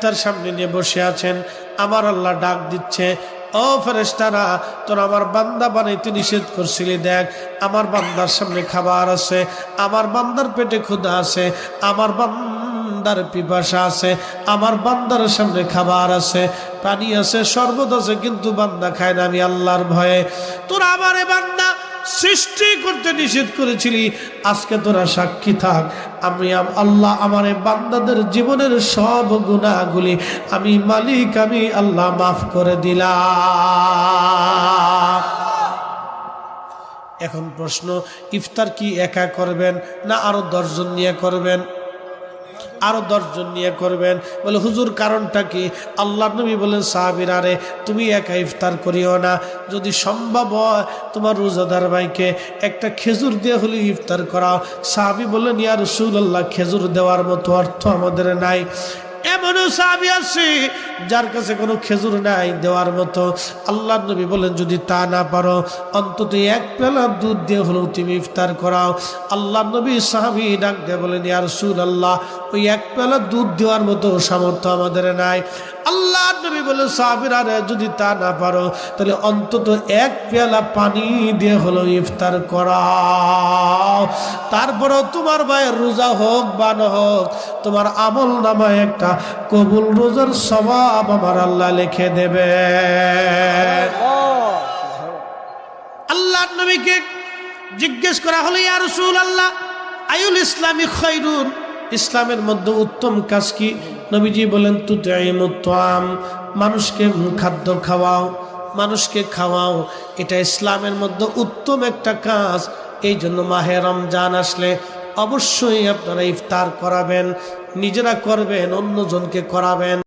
ইফতার সামনে নিয়ে বসে আছেন, আমার আল্লাহ ডাক দিচ্ছে, ও ফেরেশতারা, তোরা আমার বান্দা বানাইতে নিষেধ করছিলি, দেখ আমার বান্দার সামনে খাবার আছে, আমার বান্দার পেটে ক্ষুধা আছে, আমার বান্দার পিপাসা আছে, আমার বান্দার সামনে খাবার আছে, পানি আছে, শরবত আছে, কিন্তু বান্দা খায় না। আমি আল্লাহর ভয়ে তোরা আমারে বান্দা সৃষ্টি করতে নিষেধ করেছিলি, আজকে তোরা সাক্ষী থাক, আমি আল্লাহ আমার বান্দাদের জীবনের সব গুনাহগুলি আমি মালিক, আমি আল্লাহ মাফ করে দিলাম। এখন প্রশ্ন, ইফতার কি একা করবেন না আরো 10 জন নিয়ে করবেন? আরো 10 জন নিয়ে করবেন। বলে হুজুর কারণটা কি? আল্লাহ নবী বলেন, সাহাবীরা রে তুমি একা ইফতার করিও না, যদি সম্ভব হয় তোমার রোজাদার ভাইকে একটা খেজুর দিয়ে হলে ইফতার করাও। সাহাবী বললেন, ইয়া রাসূলুল্লাহ, খেজুর দেওয়ার মতো অর্থ আমাদের নাই। এমনও সাহাবী আছে যার কাছে কোনো খেজুর নাই দেওয়ার মতো। আল্লাহ নবী বলেন, যদি তা না পারো অন্তত 1 পেলা দুধ দিয়ে হলেও তুমি ইফতার করাও। আল্লাহ নবী সাহাবী ডাক দিয়ে বলেন, ইয়া রাসূলুল্লাহ, ওই 1 পেলা দুধ দেওয়ার মতো সামর্থ্য আমাদের নাই। আল্লাহ নবী বলেন, সাহাবীরা রে যদি তা না পারো তাহলে অন্তত 1 পেয়ালা পানি দিয়ে হলেও ইফতার করাও। তারপরেও তোমার ভাইয়ের রোজা হোক বা না হোক, তোমার আমল নামায় একটা কবুল রোজার সওয়াব আমার আল্লাহ লিখে দেবে। আল্লাহ নবীকে জিজ্ঞেস করা হলো, ইয়া রাসূলুল্লাহ, আইউল ইসলামি খায়রুন, ইসলামের মধ্যে উত্তম কাজ কি? নবীজি বলেন, তুতঈমুত তাআম, মানুষকে খাদ্য খাওয়াও, মানুষকে খাওয়াও, এটা ইসলামের মধ্যে উত্তম একটা কাজ। এই জন্য মাহে রমজান আসলে অবশ্যই আপনারা ইফতার করাবেন, নিজেরা করবেন, অন্যজনকে করাবেন।